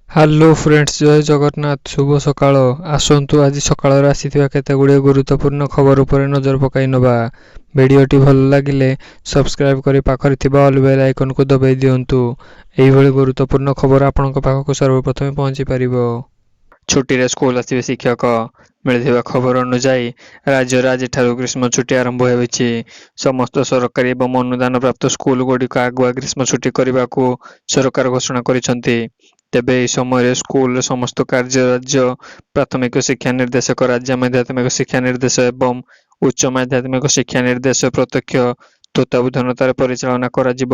Hello friends, ଜୟ ଜଗନ୍ନାଥ। ଶୁଭ ସକାଳ। ଆସନ୍ତୁ ଆଜି ସକାଳର ଆସିଥିବା କେତେଗୁଡ଼ିଏ ଗୁରୁତ୍ୱପୂର୍ଣ୍ଣ ଖବର ଉପରେ ନଜର ପକାଇ ନେବା। ଭିଡ଼ିଓଟି ଭଲ ଲାଗିଲେ ସବସ୍କ୍ରାଇବ୍ କରି ପାଖରେ ଥିବା ଅଲ୍ ବେଲ୍ ଆଇକନ୍କୁ ଦବାଇ ଦିଅନ୍ତୁ। ଏହିଭଳି ଗୁରୁତ୍ୱପୂର୍ଣ୍ଣ ଖବର ଆପଣଙ୍କ ପାଖକୁ ସର୍ବପ୍ରଥମେ ପହଞ୍ଚି ପାରିବ। ଛୁଟିରେ ସ୍କୁଲ ଆସିବେ ଶିକ୍ଷକ। ମିଳିଥିବା ଖବର ଅନୁଯାୟୀ ରାଜ୍ୟରେ ଆଜିଠାରୁ ଗ୍ରୀଷ୍ମ ଛୁଟି ଆରମ୍ଭ ହେଉଛି। ସମସ୍ତ ସରକାରୀ ଏବଂ ଅନୁଦାନ ପ୍ରାପ୍ତ ସ୍କୁଲଗୁଡ଼ିକ ଆଗୁଆ ଗ୍ରୀଷ୍ମ ଛୁଟି କରିବାକୁ ସରକାର ଘୋଷଣା କରିଛନ୍ତି। ତେବେ ଏହି ସମୟରେ ସ୍କୁଲର ସମସ୍ତ କାର୍ଯ୍ୟ ରାଜ୍ୟ ପ୍ରାଥମିକ ଶିକ୍ଷା ନିର୍ଦ୍ଦେଶକ, ରାଜ୍ୟ ମାଧ୍ୟମିକ ଶିକ୍ଷା ନିର୍ଦ୍ଦେଶ ଏବଂ ଉଚ୍ଚ ମାଧ୍ୟମିକ ଶିକ୍ଷା ନିର୍ଦ୍ଦେଶ ପ୍ରତ୍ୟକ୍ଷ ତତ୍ତ୍ୱାବଧାନତାରେ ପରିଚାଳନା କରାଯିବ।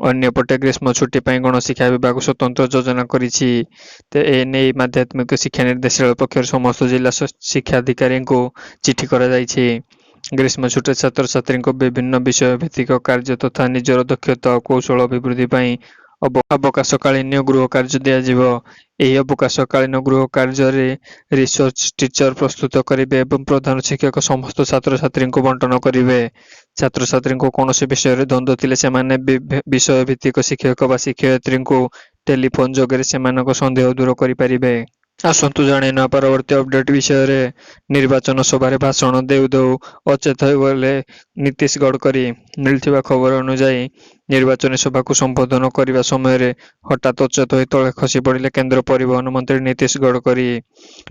ଅନ୍ୟପଟେ ଗ୍ରୀଷ୍ମ ଛୁଟି ପାଇଁ ଗଣଶିକ୍ଷା ବିଭାଗ ସ୍ୱତନ୍ତ୍ର ଯୋଜନା କରିଛି। ଏନେଇ ମାଧ୍ୟମିକ ଶିକ୍ଷା ନିର୍ଦ୍ଦେଶାଳୟ ପକ୍ଷରୁ ସମସ୍ତ ଜିଲ୍ଲା ଶିକ୍ଷାଧିକାରୀଙ୍କୁ ଚିଠି କରାଯାଇଛି। ଗ୍ରୀଷ୍ମ ଛୁଟିରେ ଛାତ୍ରଛାତ୍ରୀଙ୍କୁ ବିଭିନ୍ନ ବିଷୟ ଭିତ୍ତିକ କାର୍ଯ୍ୟ ତଥା ନିଜର ଦକ୍ଷତା ଓ କୌଶଳ ଅଭିବୃଦ୍ଧି ପାଇଁ ଅବକାଶକାଳୀନ ଗୃହ କାର୍ଯ୍ୟ ଦିଆଯିବ। ଏହି ଅବକାଶକାଳୀନ ଗୃହ କାର୍ଯ୍ୟରେ ରିସର୍ଚ୍ଚ ଟିଚର ପ୍ରସ୍ତୁତ କରିବେ ଏବଂ ପ୍ରଧାନ ଶିକ୍ଷକ ସମସ୍ତ ଛାତ୍ରଛାତ୍ରୀଙ୍କୁ ବଣ୍ଟନ କରିବେ। ଛାତ୍ରଛାତ୍ରୀଙ୍କୁ କୌଣସି ବିଷୟରେ ଦ୍ୱନ୍ଦ୍ୱ ଥିଲେ ସେମାନେ ବିଷୟ ଭିତ୍ତିକ ଶିକ୍ଷକ ବା ଶିକ୍ଷୟିତ୍ରୀଙ୍କୁ ଟେଲିଫୋନ ଯୋଗେରେ ସେମାନଙ୍କ ସନ୍ଦେହ ଦୂର କରିପାରିବେ। ଆସନ୍ତୁ ଜାଣିନେବା ପରବର୍ତ୍ତୀ ଅପଡେଟ୍ ବିଷୟରେ। ନିର୍ବାଚନ ସଭାରେ ଭାଷଣ ଦେଉ ଦେଉ ଅଚେତ ହୋଇଗଲେ ନୀତିଶ ଗଡ଼କରୀ। ମିଳିଥିବା ଖବର ଅନୁଯାୟୀ ନିର୍ବାଚନୀ ସଭାକୁ ସମ୍ବୋଧନ କରିବା ସମୟରେ ହଠାତ୍ ଅଚେତ ହୋଇ ତଳେ ଖସି ପଡ଼ିଲେ କେନ୍ଦ୍ର ପରିବହନ ମନ୍ତ୍ରୀ ନୀତିଶ ଗଡ଼କରୀ।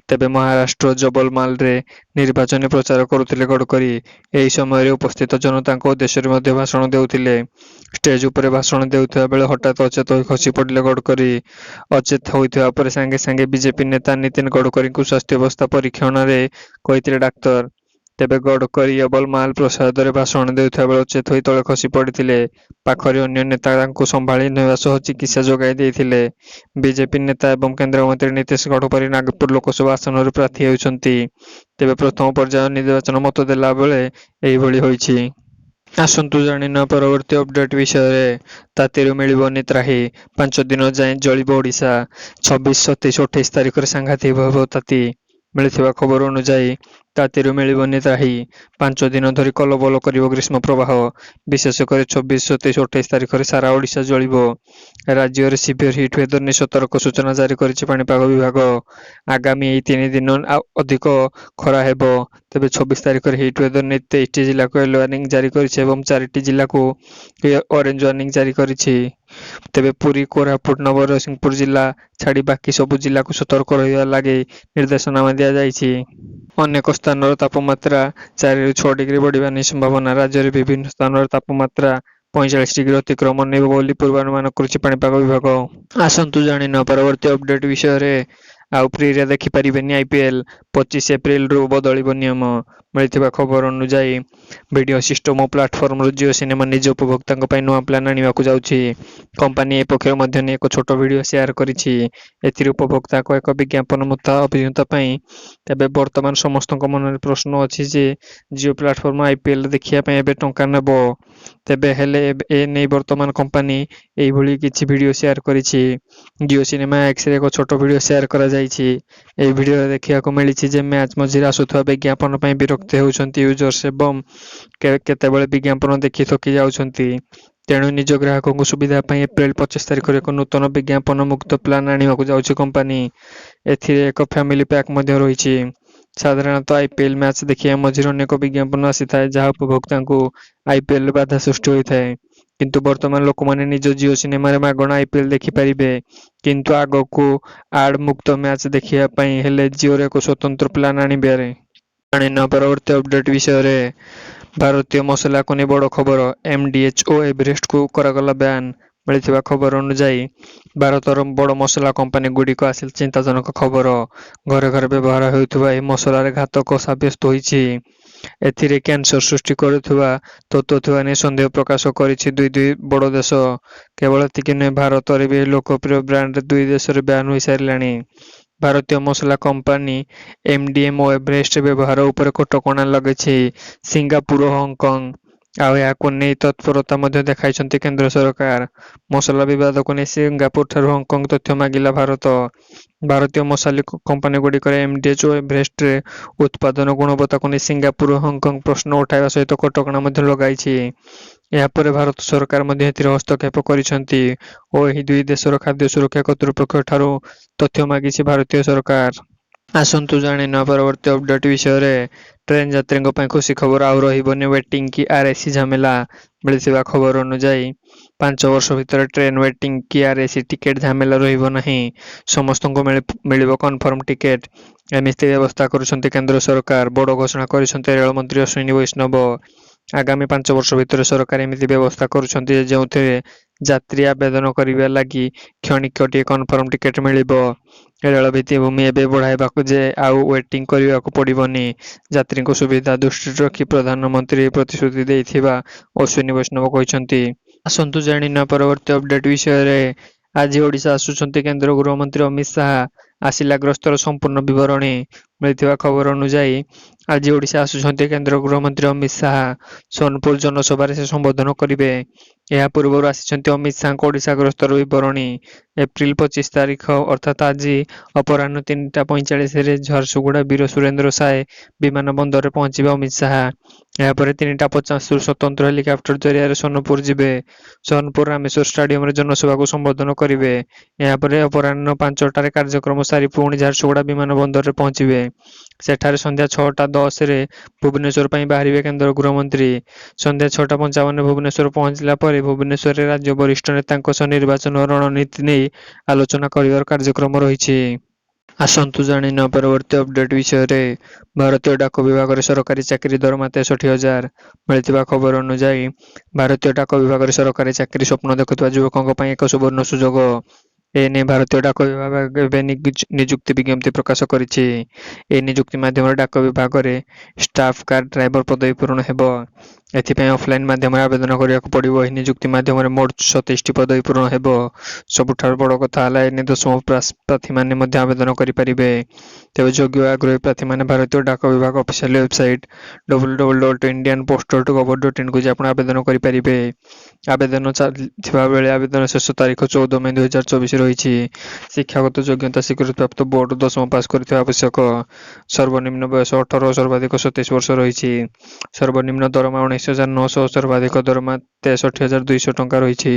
ତେବେ ମହାରାଷ୍ଟ୍ର ଜବଲମାଲରେ ନିର୍ବାଚନୀ ପ୍ରଚାର କରୁଥିଲେ ଗଡ଼କରୀ। ଏହି ସମୟରେ ଉପସ୍ଥିତ ଜନତାଙ୍କ ଉଦ୍ଦେଶ୍ୟରେ ମଧ୍ୟ ଭାଷଣ ଦେଉଥିଲେ। ଷ୍ଟେଜ ଉପରେ ଭାଷଣ ଦେଉଥିବା ବେଳେ ହଠାତ୍ ଅଚେତ ହୋଇ ଖସି ପଡ଼ିଲେ ଗଡ଼କରୀ। ଅଚେତ ହୋଇଥିବା ପରେ ସାଙ୍ଗେ ସାଙ୍ଗେ ବିଜେପି ନେତା ନୀତିନ ଗଡ଼କରୀଙ୍କୁ ସ୍ୱାସ୍ଥ୍ୟାବସ୍ଥା ପରୀକ୍ଷଣରେ କହିଥିଲେ ଡାକ୍ତର। ତେବେ ଗଡ଼କରୀ ୟବଲମାଲ ପ୍ରସାଦରେ ଭାଷଣ ଦେଉଥିବା ବେଳେ ଅଚେତ ହୋଇ ତଳେ ଖସି ପଡ଼ିଥିଲେ। ପାଖରେ ଅନ୍ୟ ନେତା ତାଙ୍କୁ ସମ୍ଭାଳି ନେବା ସହ ଚିକିତ୍ସା ଯୋଗାଇ ଦେଇଥିଲେ। ବିଜେପି ନେତା ଏବଂ କେନ୍ଦ୍ରମନ୍ତ୍ରୀ ନୀତିଶ ଗଡ଼କରୀ ନାଗପୁର ଲୋକସଭା ଆସନରୁ ପ୍ରାର୍ଥୀ ହେଉଛନ୍ତି। ତେବେ ପ୍ରଥମ ପର୍ଯ୍ୟାୟ ନିର୍ବାଚନ ମତ ଦେଲା ବେଳେ ଏହିଭଳି ହୋଇଛି। ଆସନ୍ତୁ ଜାଣିନେବା ପରବର୍ତ୍ତୀ ଅପଡେଟ୍ ବିଷୟରେ। ତାତିରୁ ମିଳିବନି ତ୍ରାହି, 5 ଦିନ ଯାଏଁ ଜଳିବ ଓଡ଼ିଶା। 26, 27, 28 ତାରିଖରେ ସାଂଘାତିକ ହେବ ତାତି। ମିଳିଥିବା ଖବର ଅନୁଯାୟୀ ତାତିରୁ ମିଳିବନି ତ୍ରାହି। 5 ଦିନ ଧରି କଲବଲ କରିବ ଗ୍ରୀଷ୍ମ ପ୍ରବାହ। ବିଶେଷ କରି 26, 27, 28 ତାରିଖରେ ସାରା ଓଡ଼ିଶା ଜଳିବ। ରାଜ୍ୟରେ ସିଭିୟର ହିଟ୍ ୱେଦର ନେଇ ସତର୍କ ସୂଚନା ଜାରି କରିଛି ପାଣିପାଗ ବିଭାଗ। ଆଗାମୀ ଏହି 3 ଦିନ ଅଧିକ ଖରା ହେବ। ତେବେ 26 ତାରିଖରେ ହିଟ୍ ୱେଦର ନେଇ 23ଟି ଜିଲ୍ଲାକୁ ୟେଲୋ ୱାର୍ଣ୍ଣିଂ ଜାରି କରିଛି ଏବଂ 4ଟି ଜିଲ୍ଲାକୁ ଅରେଞ୍ଜ ୱାର୍ଣ୍ଣିଂ ଜାରି କରିଛି। ତେବେ ପୁରୀ, କୋରାପୁଟ, ନବରଙ୍ଗପୁର ଜିଲ୍ଲା ଛାଡ଼ି ବାକି ସବୁ ଜିଲ୍ଲାକୁ ସତର୍କ ରହିବା ଲାଗି ନିର୍ଦ୍ଦେଶନାମା ଦିଆଯାଇଛି। ଅନେକ ସ୍ଥାନର ତାପମାତ୍ରା 4ରୁ 6 ଡିଗ୍ରୀ ବଢ଼ିବା ନେଇ ସମ୍ଭାବନା। ରାଜ୍ୟରେ ବିଭିନ୍ନ ସ୍ଥାନର ତାପମାତ୍ରା 45 ଡିଗ୍ରୀ ଅତିକ୍ରମ ନେବ ବୋଲି ପୂର୍ବାନୁମାନ କରିଛି ପାଣିପାଗ ବିଭାଗ। ଆସନ୍ତୁ ଜାଣିନେବା ପରବର୍ତ୍ତୀ ଅପଡେଟ୍ ବିଷୟରେ। ଆଉ ଫ୍ରିରେ ଦେଖିପାରିବେନି IPL, 25 ଏପ୍ରିଲରୁ ବଦଳିବ ନିୟମ। ମିଳିଥିବା ଖବର ଅନୁଯାୟୀ ଭିଡ଼ିଓ ସିଷ୍ଟମ ଓ ପ୍ଲାଟଫର୍ମରୁ ଜିଓ ସିନେମା ନିଜ ଉପଭୋକ୍ତାଙ୍କ ପାଇଁ ନୂଆ ପ୍ଲାନ୍ ଆଣିବାକୁ ଯାଉଛି। କମ୍ପାନୀ ଏ ପକ୍ଷରୁ ମଧ୍ୟ ଏକ ଛୋଟ ଭିଡ଼ିଓ ସେୟାର କରିଛି। ଏଥିରେ ଉପଭୋକ୍ତାଙ୍କ ଏକ ବିଜ୍ଞାପନ ଅଭିଜ୍ଞତା ପାଇଁ। ତେବେ ବର୍ତ୍ତମାନ ସମସ୍ତଙ୍କ ମନରେ ପ୍ରଶ୍ନ ଅଛି ଯେ ଜିଓ ପ୍ଲାଟଫର୍ମ IPL ଦେଖିବା ପାଇଁ ଏବେ ଟଙ୍କା ନେବ। ତେବେ ହେଲେ ଏ ନେଇ ବର୍ତ୍ତମାନ କମ୍ପାନୀ ଏହିଭଳି କିଛି ଭିଡ଼ିଓ ସେୟାର କରିଛି। ଜିଓ ସିନେମା ଏକ୍ସରେ ଏକ ଛୋଟ ଭିଡ଼ିଓ ସେୟାର କରାଯାଇଛି। ଏହି ଭିଡ଼ିଓରେ ଦେଖିବାକୁ ମିଳିଛି ଯେ ମ୍ୟାଚ୍ ମଝିରେ ଆସୁଥିବା ବିଜ୍ଞାପନ ପାଇଁ ବିରକ୍ତ ହେଉଛନ୍ତି ୟୁଜର୍ସ ଏବଂ କେତେବେଳେ ବିଜ୍ଞାପନ ଦେଖି ଥକି ଯାଉଛନ୍ତି। ତେଣୁ ନିଜ ଗ୍ରାହକଙ୍କ ସୁବିଧା ପାଇଁ ଏପ୍ରିଲ 25 ତାରିଖରେ ଏକ ନୂତନ ବିଜ୍ଞାପନ ମୁକ୍ତ ପ୍ଲାନ୍ ଆଣିବାକୁ ଯାଉଛି କମ୍ପାନୀ। ଏଥିରେ ଏକ ଫ୍ୟାମିଲି ପ୍ୟାକ୍ ମଧ୍ୟ ରହିଛି। ସାଧାରଣତଃ IPL ମ୍ୟାଚ୍ ଦେଖିବା ମଝିରେ ଅନେକ ବିଜ୍ଞାପନ ଆସିଥାଏ ଯାହା ଉପଭୋକ୍ତାଙ୍କୁ IPLରେ ବାଧା ସୃଷ୍ଟି ହୋଇଥାଏ। କିନ୍ତୁ ବର୍ତ୍ତମାନ ଲୋକମାନେ ନିଜ ଜିଓ ସିନେମାରେ ମାଗଣା IPL ଦେଖିପାରିବେ। କିନ୍ତୁ ଆଗକୁ ଆଡ୍ ମୁକ୍ତ ମ୍ୟାଚ୍ ଦେଖିବା ପାଇଁ ହେଲେ ଜିଓର ଏକ ସ୍ୱତନ୍ତ୍ର ପ୍ଲାନ୍ ଆଣିବାରେ। ଜାଣିନେବା ପରବର୍ତ୍ତୀ ଅପଡେଟ୍ ବିଷୟରେ। ଭାରତୀୟ ମସଲାକୁ ନେଇ ବଡ଼ ଖବର। MDHO ଏଭରେଷ୍ଟକୁ କରାଗଲା ବ୍ୟାନ୍। ମିଳିଥିବା ଖବର ଅନୁଯାୟୀ ଭାରତର ବଡ଼ ମସଲା କମ୍ପାନୀଗୁଡ଼ିକ ଆସିଲେ ଚିନ୍ତାଜନକ ଖବର। ଘରେ ଘରେ ବ୍ୟବହାର ହେଉଥିବା ଏହି ମସଲାରେ ଘାତକ ସାବ୍ୟସ୍ତ ହୋଇଛି। ଏଥିରେ କ୍ୟାନ୍ସର ସୃଷ୍ଟି କରୁଥିବା ତତ୍ତ୍ୱ ଥିବା ନେଇ ସନ୍ଦେହ ପ୍ରକାଶ କରିଛି ଦୁଇ ବଡ଼ ଦେଶ। କେବଳ ଏତିକି ନୁହେଁ, ଭାରତରେ ବି ଏହି ଲୋକପ୍ରିୟ ବ୍ରାଣ୍ଡ 2 ଦେଶରେ ବ୍ୟାନ୍ ହୋଇସାରିଲାଣି। ଭାରତୀୟ ମସଲା କମ୍ପାନୀ MDMO ଏଭରେଷ୍ଟ ବ୍ୟବହାର ଉପରେ କଟକଣା ଲଗାଇଛି ସିଙ୍ଗାପୁର ଓ ହଂକଂ। ଆଉ ଏହାକୁ ନେଇ ତତ୍ପରତା ମଧ୍ୟ ଦେଖାଇଛନ୍ତି କେନ୍ଦ୍ର ସରକାର। ମସଲା ବିବାଦକୁ ନେଇ ସିଙ୍ଗାପୁରଠାରୁ ହଂକଂ ତଥ୍ୟ ମାଗିଲା ଭାରତ। ଭାରତୀୟ ମସଲା କମ୍ପାନୀଗୁଡ଼ିକର MDHO ଏଭରେଷ୍ଟରେ ଉତ୍ପାଦନ ଗୁଣବତ୍ତାକୁ ନେଇ ସିଙ୍ଗାପୁର ଓ ହଂକଂ ପ୍ରଶ୍ନ ଉଠାଇବା ସହିତ କଟକଣା ମଧ୍ୟ ଲଗାଇଛି। ଏହାପରେ ଭାରତ ସରକାର ମଧ୍ୟ ଏଥିରେ ହସ୍ତକ୍ଷେପ କରିଛନ୍ତି ଓ ଏହି ଦୁଇ ଦେଶର ଖାଦ୍ୟ ସୁରକ୍ଷା କର୍ତ୍ତୃପକ୍ଷଠାରୁ ତଥ୍ୟ ମାଗିଛି ଭାରତୀୟ ସରକାର। ଆସନ୍ତୁ ଜାଣିନେବା ପରବର୍ତ୍ତୀ ଅପଡେଟ୍ ବିଷୟରେ। ଟ୍ରେନ୍ ଯାତ୍ରୀଙ୍କ ପାଇଁ ଖୁସି ଖବର, ଆଉ ରହିବନି ୱେଟିଂ କି ଆର୍ଏସି ଝାମେଲା। ମିଳିଥିବା ଖବର ଅନୁଯାୟୀ 5 ବର୍ଷ ଭିତରେ ଟ୍ରେନ୍ ୱେଟିଂ କି ଆର୍ଏସି ଟିକେଟ୍ ଝାମେଲା ରହିବ ନାହିଁ। ସମସ୍ତଙ୍କୁ ମିଳିବ କନଫର୍ମ ଟିକେଟ୍। ଏମିତି ବ୍ୟବସ୍ଥା କରୁଛନ୍ତି କେନ୍ଦ୍ର ସରକାର। ବଡ଼ ଘୋଷଣା କରିଛନ୍ତି ରେଳମନ୍ତ୍ରୀ ଅଶ୍ୱିନୀ ବୈଷ୍ଣବ। ଆଗାମୀ 5 ବର୍ଷ ଭିତରେ ସରକାର ଏମିତି ବ୍ୟବସ୍ଥା କରୁଛନ୍ତି ଯେଉଁଥିରେ ଯାତ୍ରୀ ଆବେଦନ କରିବା ଲାଗି କ୍ଷଣିକଟିଏ କନଫର୍ମ ଟିକେଟ୍ ମିଳିବ। ରେଳ ଭିତ୍ତିଭୂମି ଏବେ ବଢ଼ାଇବାକୁ ଯେ ଆଉ ୱେଟିଂ କରିବାକୁ ପଡ଼ିବନି। ଯାତ୍ରୀଙ୍କ ସୁବିଧା ଦୃଷ୍ଟିରେ ରଖି ପ୍ରଧାନମନ୍ତ୍ରୀ ଏହି ପ୍ରତିଶ୍ରୁତି ଦେଇଥିବା ଅଶ୍ୱିନୀ ବୈଷ୍ଣବ କହିଛନ୍ତି। ଆସନ୍ତୁ ଜାଣିନେବା ପରବର୍ତ୍ତୀ ଅପଡେଟ୍ ବିଷୟରେ। ଆଜି ଓଡ଼ିଶା ଆସୁଛନ୍ତି କେନ୍ଦ୍ର ଗୃହମନ୍ତ୍ରୀ ଅମିତ ଶାହା। ଆସିଲା ଗସ୍ତର ସମ୍ପୂର୍ଣ୍ଣ ବିବରଣୀ। ମିଳିଥିବା ଖବର ଅନୁଯାୟୀ ଆଜି ଓଡ଼ିଶା ଆସୁଛନ୍ତି କେନ୍ଦ୍ର ଗୃହମନ୍ତ୍ରୀ ଅମିତ ଶାହା। ସୋନପୁର ଜନସଭାରେ ସେ ସମ୍ବୋଧନ କରିବେ। ଏହା ପୂର୍ବରୁ ଆସିଛନ୍ତି ଅମିତ ଶାହାଙ୍କ ଓଡ଼ିଶା ଗସ୍ତର ବିବରଣୀ। ଏପ୍ରିଲ 25 ତାରିଖ ଅର୍ଥାତ୍ ଆଜି ଅପରାହ୍ନ 3ଟା 45ରେ ଝାରସୁଗୁଡ଼ା ବୀର ସୁରେନ୍ଦ୍ର ସାଏ ବିମାନ ବନ୍ଦରରେ ପହଞ୍ଚିବେ ଅମିତ ଶାହା। ଏହାପରେ 3ଟା 50ରୁ ସ୍ୱତନ୍ତ୍ର ହେଲିକପ୍ଟର ଜରିଆରେ ସୋନପୁର ଯିବେ। ସୋନପୁର ରାମେଶ୍ୱର ଷ୍ଟାଡିୟମରେ ଜନସଭାକୁ ସମ୍ବୋଧନ କରିବେ। ଏହାପରେ ଅପରାହ୍ନ 5ଟାରେ କାର୍ଯ୍ୟକ୍ରମ ସାରି ପୁଣି ଝାରସୁଗୁଡ଼ା ବିମାନ ବନ୍ଦରରେ ପହଞ୍ଚିବେ। ସେଠାରେ ସନ୍ଧ୍ୟା 6ଟା 10ରେ ଭୁବନେଶ୍ୱର ପାଇଁ ବାହାରିବେ କେନ୍ଦ୍ର ଗୃହମନ୍ତ୍ରୀ। ସନ୍ଧ୍ୟା 6ଟା 55ରେ ଭୁବନେଶ୍ୱର ପହଞ୍ଚିଲା ପରେ ଭୁବନେଶ୍ୱରରେ ରାଜ୍ୟ ବରିଷ୍ଠ ନେତାଙ୍କ ସହ ନିର୍ବାଚନ ରଣନୀତି ନେଇ ଆଲୋଚନା କରିବାର କାର୍ଯ୍ୟକ୍ରମ ରହିଛି। ଆସନ୍ତୁ ଜାଣିନେବା ପରବର୍ତ୍ତୀ ଅପଡେଟ୍ ବିଷୟରେ। ଭାରତୀୟ ଡାକ ବିଭାଗରେ ସରକାରୀ ଚାକିରି ଦରମା 63,000। ମିଳିଥିବା ଖବର ଅନୁଯାୟୀ ଭାରତୀୟ ଡାକ ବିଭାଗରେ ସରକାରୀ ଚାକିରି ସ୍ୱପ୍ନ ଦେଖୁଥିବା ଯୁବକଙ୍କ ପାଇଁ ଏକ ସୁବର୍ଣ୍ଣ ସୁଯୋଗ। ଏନେଇ ଭାରତୀୟ ଡାକ ବିଭାଗ ଏବେ ନିଯୁକ୍ତି ବିଜ୍ଞପ୍ତି ପ୍ରକାଶ କରିଛି। ଏହି ନିଯୁକ୍ତି ମାଧ୍ୟମରେ ଡାକ ବିଭାଗରେ ଷ୍ଟାଫ୍ କାର୍ ଡ୍ରାଇଭର ପଦବୀ ପୂରଣ ହେବ। ଏଥିପାଇଁ ଅଫଲାଇନ୍ ମାଧ୍ୟମରେ ଆବେଦନ କରିବାକୁ ପଡ଼ିବ। ଏହି ନିଯୁକ୍ତି ମାଧ୍ୟମରେ ମୋଟ 37ଟି ପଦବୀ ପୂରଣ ହେବ। ସବୁଠାରୁ ବଡ଼ କଥା ହେଲା ଏନେଇ 10ମ ପ୍ରାର୍ଥୀମାନେ ମଧ୍ୟ ଆବେଦନ କରିପାରିବେ। ତେବେ ଯୋଗ୍ୟ ଓ ଆଗ୍ରହୀ ପ୍ରାର୍ଥୀମାନେ ଭାରତୀୟ ଡାକ ବିଭାଗ ଅଫିସିଆଲ ୱେବସାଇଟ୍ www.indianpost.gov.in କୁ ଯାଇ ଆପଣ ଆବେଦନ କରିପାରିବେ। ଆବେଦନ ଚାଲିଥିବା ବେଳେ ଆବେଦନ ଶେଷ ତାରିଖ 14 ମେ 2024 ରହିଛି। ଶିକ୍ଷାଗତ ଯୋଗ୍ୟତା ସ୍ୱୀକୃତିପ୍ରାପ୍ତ ବୋର୍ଡ 10ମ ପାସ୍ କରିଥିବା ଆବଶ୍ୟକ। ସର୍ବନିମ୍ନ ବୟସ 18 ଓ ସର୍ବାଧିକ 27 ବର୍ଷ ରହିଛି। ସର୍ବନିମ୍ନ ଦରମା 19,900 ଓ ସର୍ବାଧିକ ଦରମା 63,200 ଟଙ୍କା ରହିଛି।